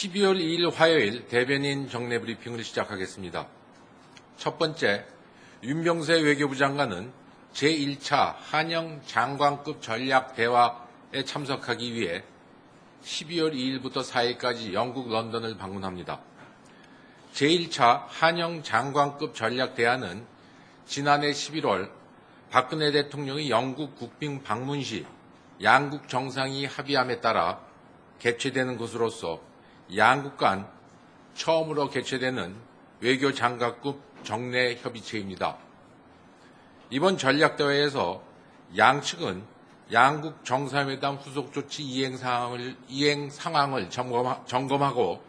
12월 2일 화요일 대변인 정례 브리핑을 시작하겠습니다. 첫 번째, 윤병세 외교부 장관은 제1차 한영 장관급 전략 대화에 참석하기 위해 12월 2일부터 4일까지 영국 런던을 방문합니다. 제1차 한영 장관급 전략 대화는 지난해 11월 박근혜 대통령이 영국 국빈 방문 시 양국 정상이 합의함에 따라 개최되는 것으로서 양국 간 처음으로 개최되는 외교장관급 정례 협의체입니다. 이번 전략대회에서 양측은 양국 정상회담 후속 조치 이행 상황을 점검하고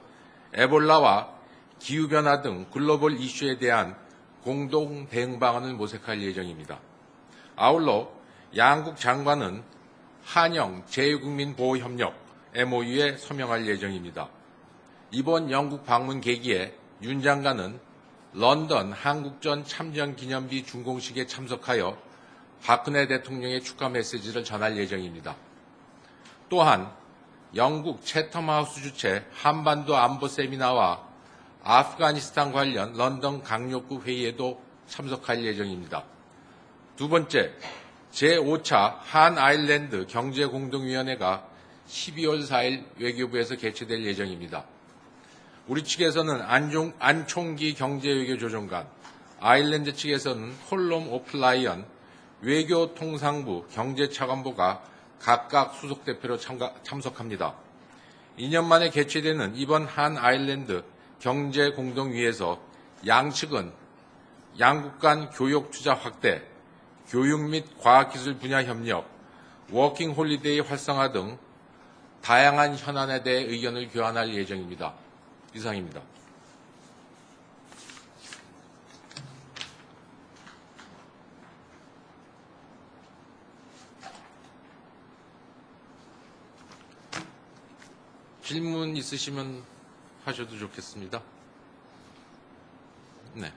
에볼라와 기후변화 등 글로벌 이슈에 대한 공동 대응 방안을 모색할 예정입니다. 아울러 양국 장관은 한영 제휴국민보호협력 MOU에 서명할 예정입니다. 이번 영국 방문 계기에 윤 장관은 런던 한국전 참전기념비 준공식에 참석하여 박근혜 대통령의 축하 메시지를 전할 예정입니다. 또한 영국 채텀하우스 주최 한반도 안보 세미나와 아프가니스탄 관련 런던 강력부 회의에도 참석할 예정입니다. 두 번째, 제5차 한아일랜드 경제공동위원회가 12월 4일 외교부에서 개최될 예정입니다. 우리 측에서는 안총기 경제외교조정관, 아일랜드 측에서는 콜롬 오플라이언 외교통상부 경제차관보가 각각 수석대표로 참석합니다. 2년 만에 개최되는 이번 한아일랜드 경제공동위에서 양측은 양국 간 교역 투자 확대, 교육 및 과학기술 분야 협력, 워킹 홀리데이 활성화 등 다양한 현안에 대해 의견을 교환할 예정입니다. 이상입니다. 질문 있으시면 하셔도 좋겠습니다. 네.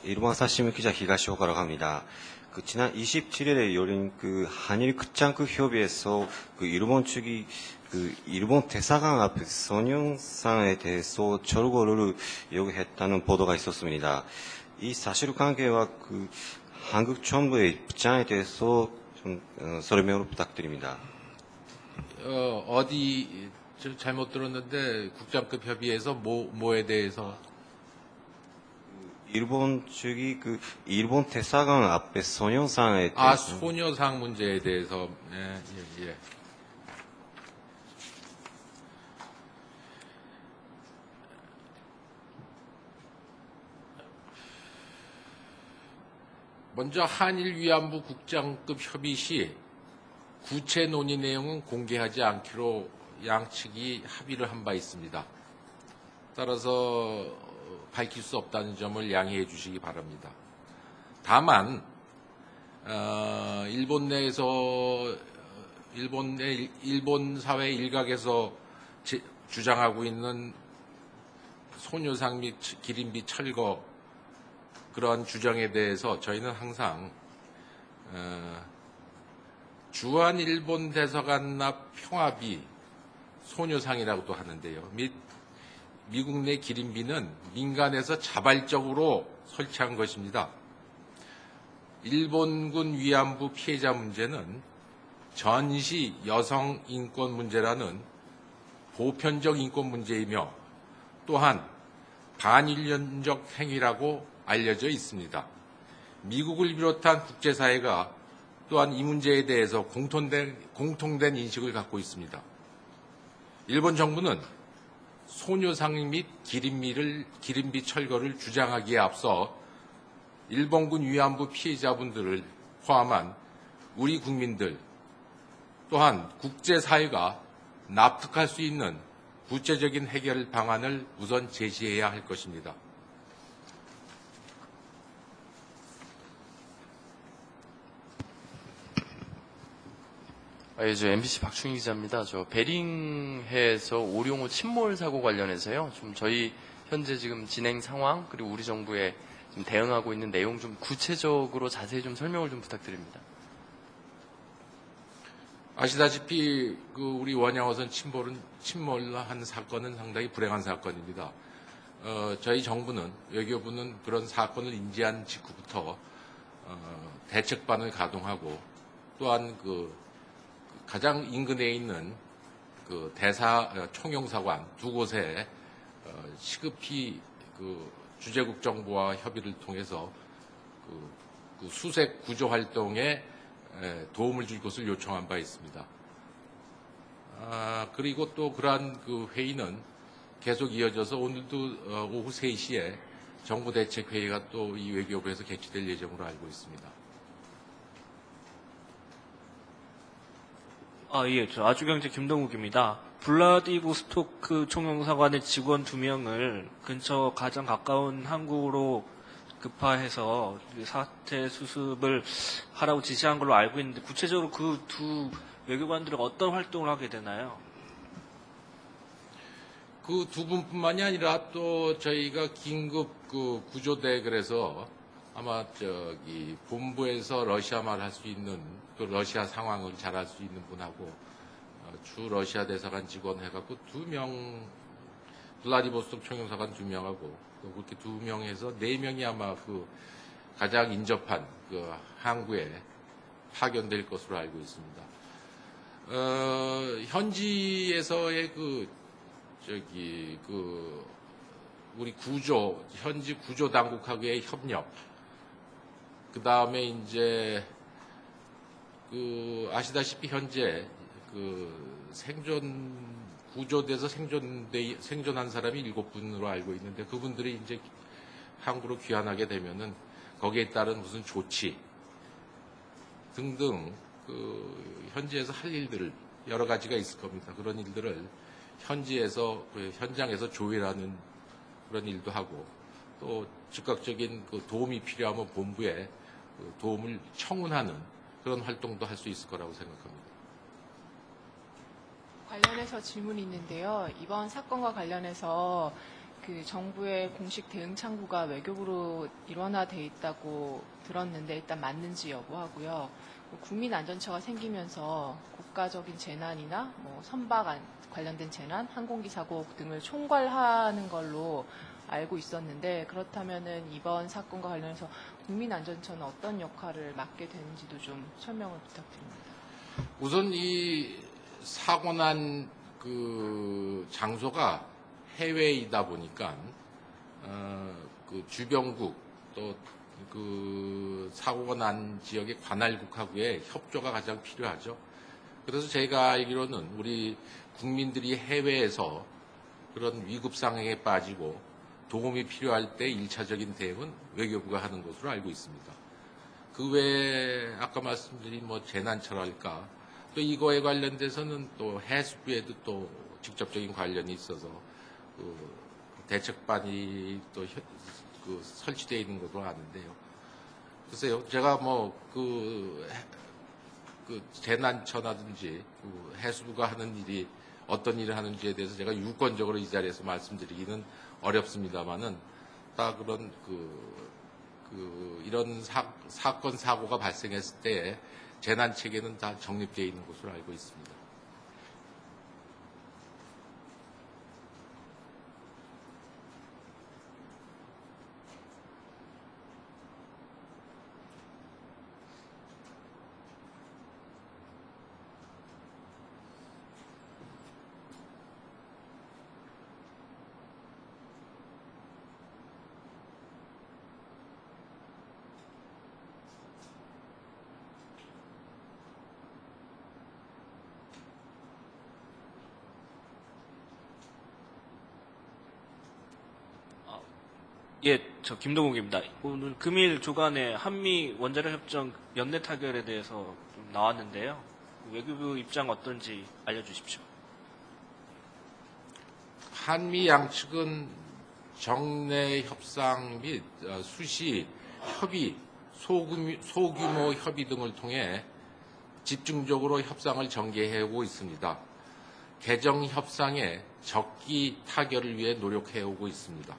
일본 아사시미 기자 히가시오카라고 합니다. 지난 27일에 열린 한일 극장급 협의에서 일본 측이 일본 대사관 앞에 손영상에 대해서 철거를 요구했다는 보도가 있었습니다. 이 사실관계와 한국 정부의 입장에 대해서 좀 설명을 부탁드립니다. 어디 잘못 들었는데 국장급 협의에서 뭐에 대해서? 일본 측이 일본 대사관 앞에 소녀상에 대해서 소녀상 문제에 대해서. 예. 먼저 한일 위안부 국장급 협의 시 구체 논의 내용은 공개하지 않기로 양측이 합의를 한 바 있습니다. 따라서 밝힐 수 없다는 점을 양해해 주시기 바랍니다. 다만 일본 사회 일각에서 주장하고 있는 소녀상 및 기린비 철거 그러한 주장에 대해서 저희는 항상 주한 일본 대사관 앞 평화비 소녀상이라고도 하는데요. 및 미국 내 기린비는 민간에서 자발적으로 설치한 것입니다. 일본군 위안부 피해자 문제는 전시 여성 인권 문제라는 보편적 인권 문제이며 또한 반인륜적 행위라고 알려져 있습니다. 미국을 비롯한 국제사회가 또한 이 문제에 대해서 공통된 인식을 갖고 있습니다. 일본 정부는 소녀상 및 기린비 철거를 주장하기에 앞서 일본군 위안부 피해자분들을 포함한 우리 국민들 또한 국제사회가 납득할 수 있는 구체적인 해결 방안을 우선 제시해야 할 것입니다. 저 MBC 박충희 기자입니다. 베링해에서 오룡호 침몰 사고 관련해서요. 좀 저희 현재 지금 진행 상황 그리고 우리 정부에 지금 대응하고 있는 내용 좀 구체적으로 자세히 좀 설명을 좀 부탁드립니다. 아시다시피 우리 원양어선 침몰한 사건은 상당히 불행한 사건입니다. 저희 정부는, 외교부는 그런 사건을 인지한 직후부터 대책반을 가동하고, 또한 가장 인근에 있는 총영사관 두 곳에 시급히 주재국 정부와 협의를 통해서 수색 구조 활동에 도움을 줄 것을 요청한 바 있습니다. 그리고 또 그러한 회의는 계속 이어져서 오늘도 오후 3시에 정부 대책 회의가 또 이 외교부에서 개최될 예정으로 알고 있습니다. 예, 저 아주경제 김동욱입니다. 블라디보스토크 총영사관의 직원 2명을 근처 가장 가까운 항구로 급파해서 사태 수습을 하라고 지시한 걸로 알고 있는데, 구체적으로 그 두 외교관들은 어떤 활동을 하게 되나요? 그 두 분뿐만이 아니라 또 저희가 긴급 구조대, 그래서 아마 본부에서 러시아 말 할 수 있는, 또 러시아 상황을 잘 알 수 있는 분하고 주 러시아 대사관 직원 해갖고 2명, 블라디보스토크 총영사관 2명하고 또 그렇게 2명에서 4명이 아마 가장 인접한 항구에 파견될 것으로 알고 있습니다. 현지에서의 우리 현지 구조 당국하고의 협력, 그 다음에 이제 아시다시피 현재 구조돼서 생존한 사람이 7분으로 알고 있는데, 그분들이 이제 항구로 귀환하게 되면은 거기에 따른 무슨 조치 등등 현지에서 할 일들을 여러 가지가 있을 겁니다. 그런 일들을 현지에서 현장에서 조율하는 그런 일도 하고, 또 즉각적인 도움이 필요하면 본부에 도움을 청문하는 그런 활동도 할 수 있을 거라고 생각합니다. 관련해서 질문이 있는데요. 이번 사건과 관련해서 정부의 공식 대응 창구가 외교부로 일원화돼 있다고 들었는데, 일단 맞는지 여부하고요. 국민안전처가 생기면서 국가적인 재난이나 선박 관련된 재난, 항공기 사고 등을 총괄하는 걸로 알고 있었는데, 그렇다면은 이번 사건과 관련해서 국민안전처는 어떤 역할을 맡게 되는지도 좀 설명을 부탁드립니다. 우선 이 사고 난 장소가 해외이다 보니까 주변국 또 사고가 난 지역의 관할국하고의 협조가 가장 필요하죠. 그래서 제가 알기로는 우리 국민들이 해외에서 그런 위급 상황에 빠지고 도움이 필요할 때 1차적인 대응은 외교부가 하는 것으로 알고 있습니다. 그 외에 아까 말씀드린 재난처랄까, 또 이거에 관련돼서는 또 해수부에도 또 직접적인 관련이 있어서 대책반이 또 설치되어 있는 것으로 아는데요. 글쎄요, 제가 재난처라든지 해수부가 하는 일이 어떤 일을 하는지에 대해서 제가 유권적으로 이 자리에서 말씀드리기는 어렵습니다만은, 다 그런 이런 사건 사고가 발생했을 때 재난 체계는 다 정립되어 있는 것으로 알고 있습니다. 예, 저 김동욱입니다. 오늘 금일 조간에 한미 원자력 협정 연내 타결에 대해서 좀 나왔는데요. 외교부 입장 어떤지 알려주십시오. 한미 양측은 정례 협상 및 수시 협의, 소규모 협의 등을 통해 집중적으로 협상을 전개해오고 있습니다. 개정 협상의 적기 타결을 위해 노력해오고 있습니다.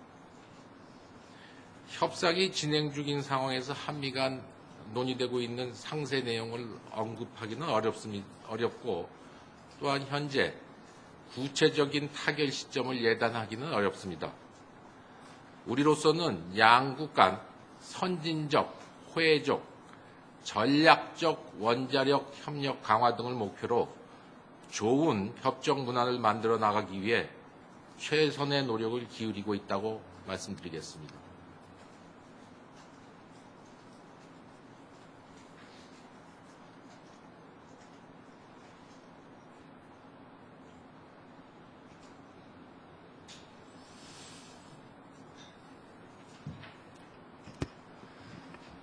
협상이 진행 중인 상황에서 한미 간 논의되고 있는 상세 내용을 언급하기는 어렵고 또한 현재 구체적인 타결 시점을 예단하기는 어렵습니다. 우리로서는 양국 간 선진적, 호혜적, 전략적 원자력 협력 강화 등을 목표로 좋은 협정 문화를 만들어 나가기 위해 최선의 노력을 기울이고 있다고 말씀드리겠습니다.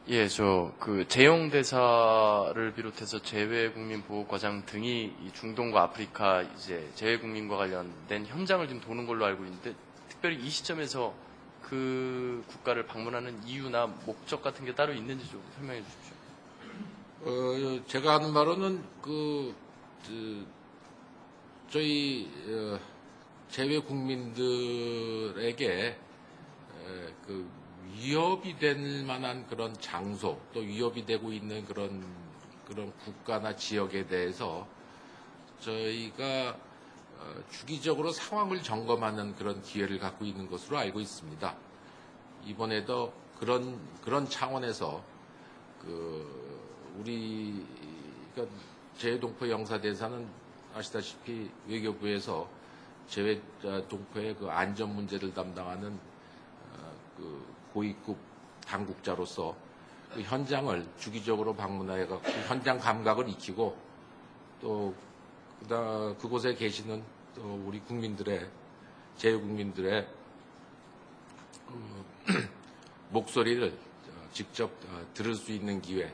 예, 재용 대사를 비롯해서 재외국민보호과장 등이 이 중동과 아프리카 이제 재외국민과 관련된 현장을 지금 도는 걸로 알고 있는데, 특별히 이 시점에서 그 국가를 방문하는 이유나 목적 같은 게 따로 있는지 좀 설명해 주십시오. 제가 아는 바로는 저희 재외국민들에게 위협이 될 만한 그런 장소, 또 위협이 되고 있는 그런 국가나 지역에 대해서 저희가 주기적으로 상황을 점검하는 그런 기회를 갖고 있는 것으로 알고 있습니다. 이번에도 그런 차원에서 우리 재외동포 영사대사는 아시다시피 외교부에서 재외동포의 그 안전 문제를 담당하는 고위급 당국자로서 그 현장을 주기적으로 방문해 갖고 현장 감각을 익히고 또 그곳에 계시는 또 우리 국민들의 재외국민들의 목소리를 직접 들을 수 있는 기회,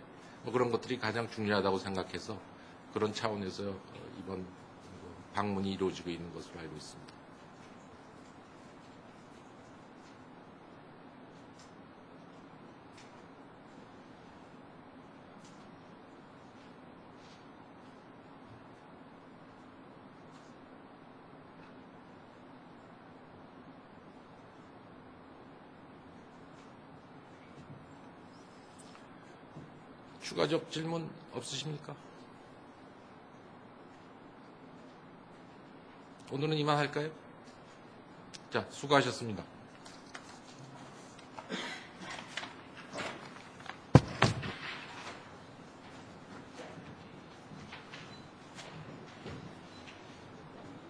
그런 것들이 가장 중요하다고 생각해서 그런 차원에서 이번 방문이 이루어지고 있는 것으로 알고 있습니다. 추가적 질문 없으십니까? 오늘은 이만 할까요? 자, 수고하셨습니다.